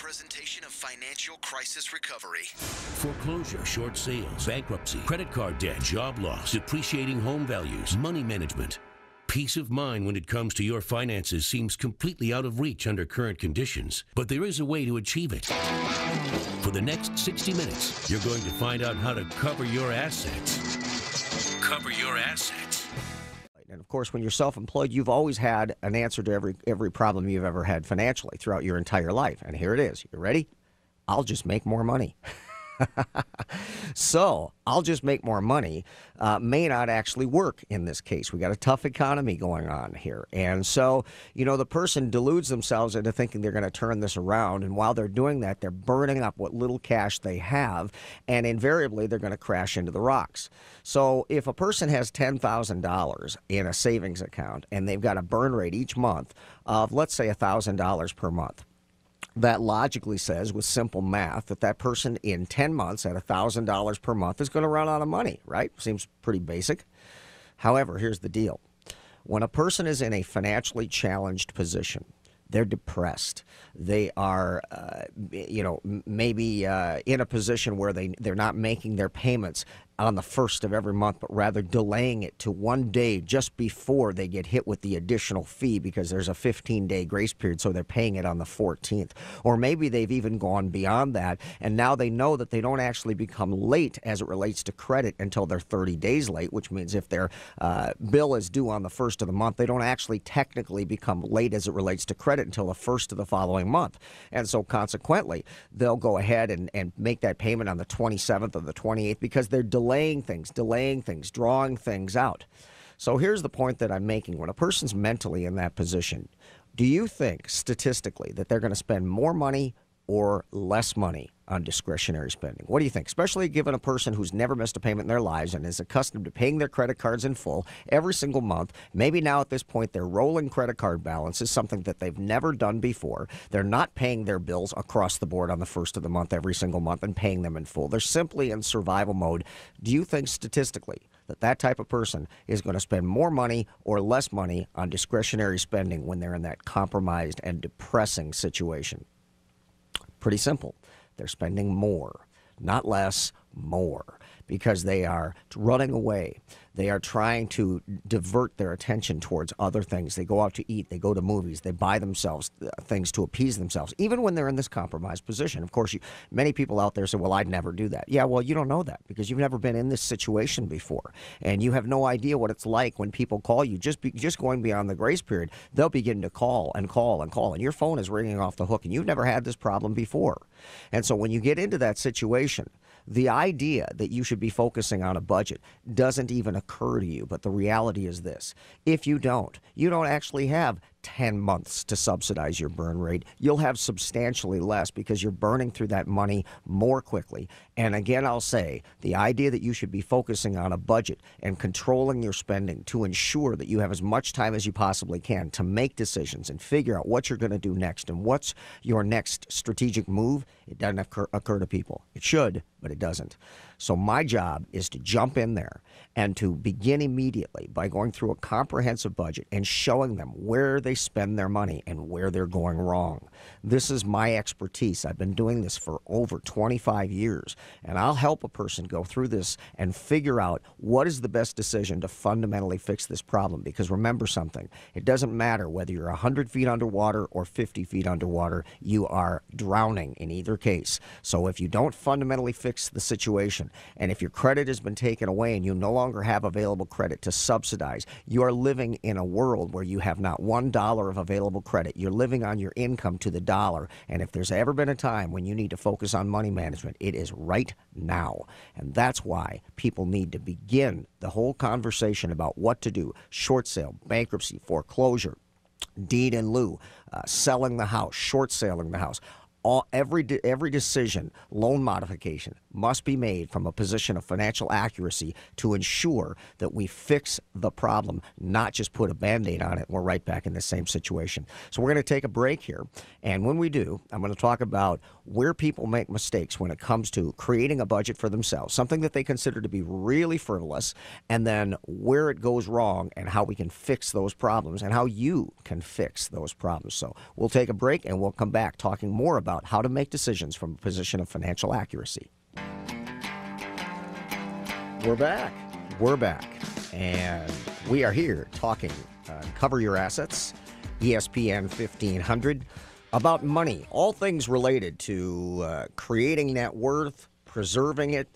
presentation of Financial Crisis Recovery. Foreclosure, short sales, bankruptcy, credit card debt, job loss, depreciating home values, money management. Peace of mind when it comes to your finances seems completely out of reach under current conditions, but there is a way to achieve it. For the next 60 minutes, you're going to find out how to cover your assets. Cover your assets. And of course, when you're self-employed, you've always had an answer to every problem you've ever had financially throughout your entire life. And here it is. You ready? I'll just make more money. So I'll just make more money may not actually work in this case. We got a tough economy going on here. And so, the person deludes themselves into thinking they're going to turn this around. And while they're doing that, they're burning up what little cash they have. And invariably, they're going to crash into the rocks. So if a person has $10,000 in a savings account and they've got a burn rate each month of, let's say, $1,000 per month, that logically says, with simple math, that person in 10 months at $1,000 per month is going to run out of money, right? Seems pretty basic. However, here's the deal. When a person is in a financially challenged position, they're depressed. They are, maybe in a position where they're not making their payments on the first of every month, but rather delaying it to one day just before they get hit with the additional fee because there's a 15-day grace period, so they're paying it on the 14th. Or maybe they've even gone beyond that, and now they know that they don't actually become late as it relates to credit until they're 30 days late, which means if their bill is due on the first of the month, they don't actually technically become late as it relates to credit until the first of the following month. And so consequently, they'll go ahead and make that payment on the 27th or the 28th because they're delaying things, drawing things out. So here's the point that I'm making. When a person's mentally in that position, do you think statistically that they're going to spend more money or less money on discretionary spending? What do you think? Especially given a person who's never missed a payment in their lives and is accustomed to paying their credit cards in full every single month. Maybe now at this point their rolling credit card balance is something that they've never done before. They're not paying their bills across the board on the first of the month every single month and paying them in full. They're simply in survival mode. Do you think statistically that type of person is going to spend more money or less money on discretionary spending when they're in that compromised and depressing situation? Pretty simple. They're spending more, not less, more, because they are running away. They are trying to divert their attention towards other things. They go out to eat. They go to movies. They buy themselves things to appease themselves, even when they're in this compromised position. Of course, many people out there say, well, I'd never do that. Yeah, well, you don't know that because you've never been in this situation before. And you have no idea what it's like when people call you. Just going beyond the grace period, they'll begin to call and call and call. And your phone is ringing off the hook. And you've never had this problem before. And so when you get into that situation, the idea that you should be focusing on a budget doesn't even occur to you. But the reality is this. If you don't actually have 10 months to subsidize your burn rate. You'll have substantially less because you're burning through that money more quickly. And again, I'll say the idea that you should be focusing on a budget and controlling your spending to ensure that you have as much time as you possibly can to make decisions and figure out what you're going to do next and what's your next strategic move, it doesn't occur to people. It should, but it doesn't. So my job is to jump in there and to begin immediately by going through a comprehensive budget and showing them where they spend their money and where they're going wrong. This is my expertise. I've been doing this for over 25 years, and I'll help a person go through this and figure out what is the best decision to fundamentally fix this problem. Because remember something, it doesn't matter whether you're 100 feet underwater or 50 feet underwater, you are drowning in either case. So if you don't fundamentally fix the situation, and if your credit has been taken away and you no longer have available credit to subsidize, you are living in a world where you have not $1 of available credit. You're living on your income to the dollar. And if there's ever been a time when you need to focus on money management, it is right now. And that's why people need to begin the whole conversation about what to do. Short sale, bankruptcy, foreclosure, deed in lieu, selling the house, short selling the house. Every decision, loan modification, must be made from a position of financial accuracy to ensure that we fix the problem, not just put a Band-Aid on it and we're right back in the same situation. So we're going to take a break here, and when we do, I'm going to talk about where people make mistakes when it comes to creating a budget for themselves, something that they consider to be really frivolous, and then where it goes wrong and how we can fix those problems and how you can fix those problems. So we'll take a break and we'll come back talking more about about how to make decisions from a position of financial accuracy. We're back. And we are here talking Cover Your Assets, ESPN 1500, about money, all things related to creating net worth, preserving it,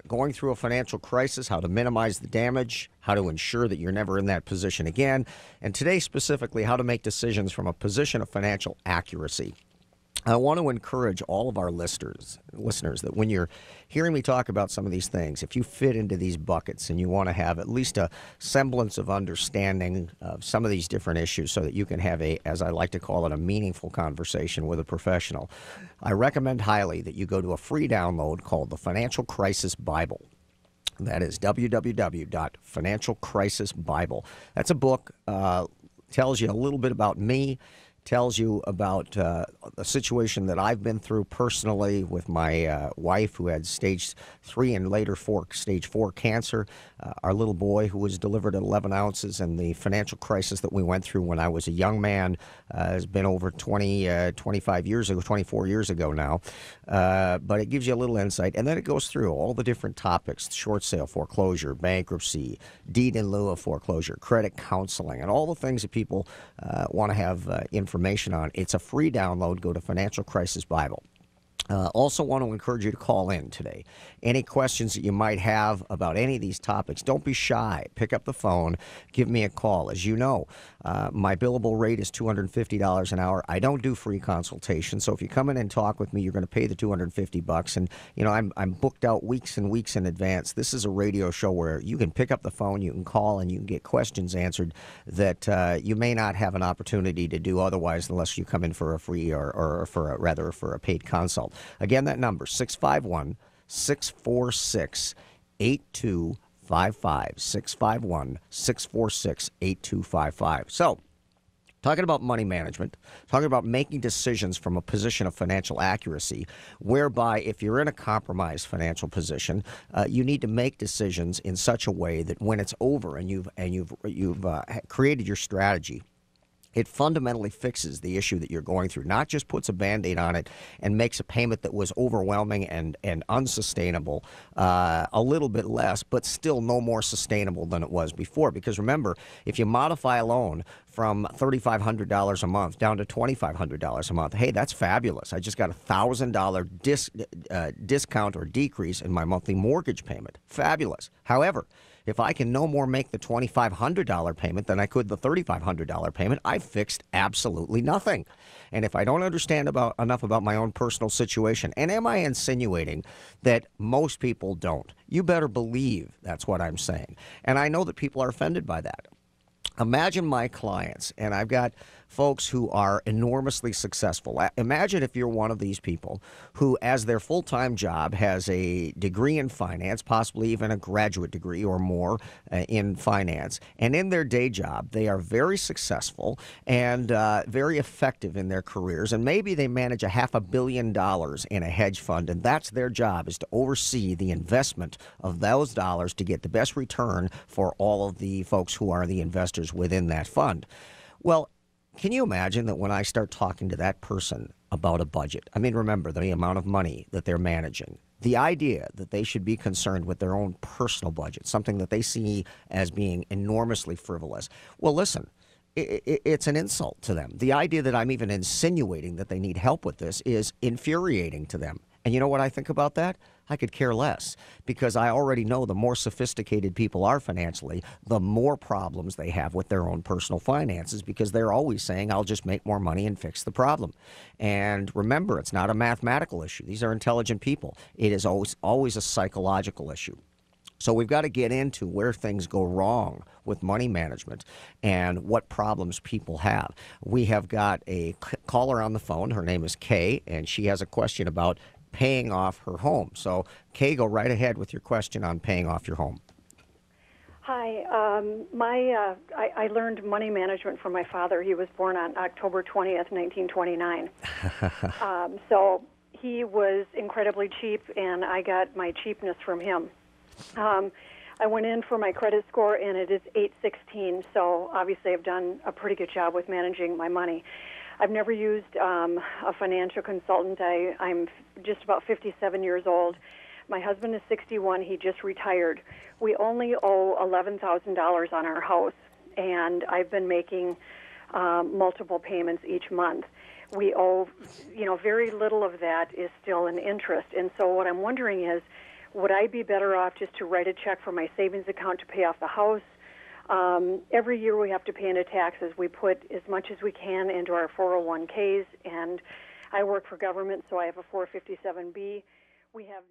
going through a financial crisis, how to minimize the damage, how to ensure that you're never in that position again, and today specifically, how to make decisions from a position of financial accuracy. I want to encourage all of our listeners that when you're hearing me talk about some of these things, if you fit into these buckets and you want to have at least a semblance of understanding of some of these different issues so that you can have as I like to call it, a meaningful conversation with a professional, I recommend highly that you go to a free download called the Financial Crisis Bible. That is www.financialcrisisbible. That's a book, tells you a little bit about me, tells you about a situation that I've been through personally with my wife who had stage 3 and later stage 4 cancer, our little boy who was delivered at 11 ounces, and the financial crisis that we went through when I was a young man has been over 24 years ago now. But it gives you a little insight, and then it goes through all the different topics: short sale foreclosure, bankruptcy, deed in lieu of foreclosure, credit counseling, and all the things that people want to have information on. It's a free download. Go to Financial Crisis Bible. Also want to encourage you to call in today. Any questions that you might have about any of these topics, don't be shy. Pick up the phone. Give me a call. As you know, my billable rate is $250 an hour. I don't do free consultations, so if you come in and talk with me, you're going to pay the $250. And, you know, I'm booked out weeks and weeks in advance. This is a radio show where you can pick up the phone, you can call, and you can get questions answered that you may not have an opportunity to do otherwise unless you come in for a free or for a paid consult. Again, that number, 651-646-8255, 651-646-8255. So, talking about money management, talking about making decisions from a position of financial accuracy, whereby if you're in a compromised financial position, you need to make decisions in such a way that when it's over and you've created your strategy, it fundamentally fixes the issue that you're going through, not just puts a Band-Aid on it and makes a payment that was overwhelming and unsustainable a little bit less, but still no more sustainable than it was before. Because remember, if you modify a loan from $3,500 a month down to $2,500 a month, hey, that's fabulous. I just got a $1,000 discount or decrease in my monthly mortgage payment. Fabulous. However, if I can no more make the $2,500 payment than I could the $3,500 payment, I've fixed absolutely nothing. And if I don't understand enough about my own personal situation, and am I insinuating that most people don't? You better believe that's what I'm saying. And I know that people are offended by that. Imagine my clients, and I've got folks who are enormously successful. Imagine if you're one of these people who, as their full-time job, has a degree in finance, possibly even a graduate degree or more in finance, and in their day job, they are very successful and very effective in their careers, and maybe they manage $500 million in a hedge fund, and that's their job, is to oversee the investment of those dollars to get the best return for all of the folks who are the investors within that fund. Well, can you imagine that when I start talking to that person about a budget, I mean, remember the amount of money that they're managing, the idea that they should be concerned with their own personal budget, something that they see as being enormously frivolous. Well, listen, it's an insult to them. The idea that I'm even insinuating that they need help with this is infuriating to them. And you know what I think about that? I could care less, because I already know the more sophisticated people are financially, the more problems they have with their own personal finances, because they're always saying, I'll just make more money and fix the problem. And remember, it's not a mathematical issue. These are intelligent people. It is always a psychological issue. So we've got to get into where things go wrong with money management and what problems people have. We have got a caller on the phone. Her name is Kay, and she has a question about paying off her home. So, Kay, go right ahead with your question on paying off your home. Hi. I learned money management from my father. He was born on October 20th, 1929. So he was incredibly cheap, and I got my cheapness from him. I went in for my credit score, and it is 816, so obviously I've done a pretty good job with managing my money. I've never used a financial consultant. I'm just about 57 years old. My husband is 61. He just retired. We only owe $11,000 on our house, and I've been making multiple payments each month. We owe, very little of that is still in interest. And so what I'm wondering is, would I be better off just to write a check from my savings account to pay off the house? Every year we have to pay into taxes. We put as much as we can into our 401ks, and I work for government, so I have a 457B. We have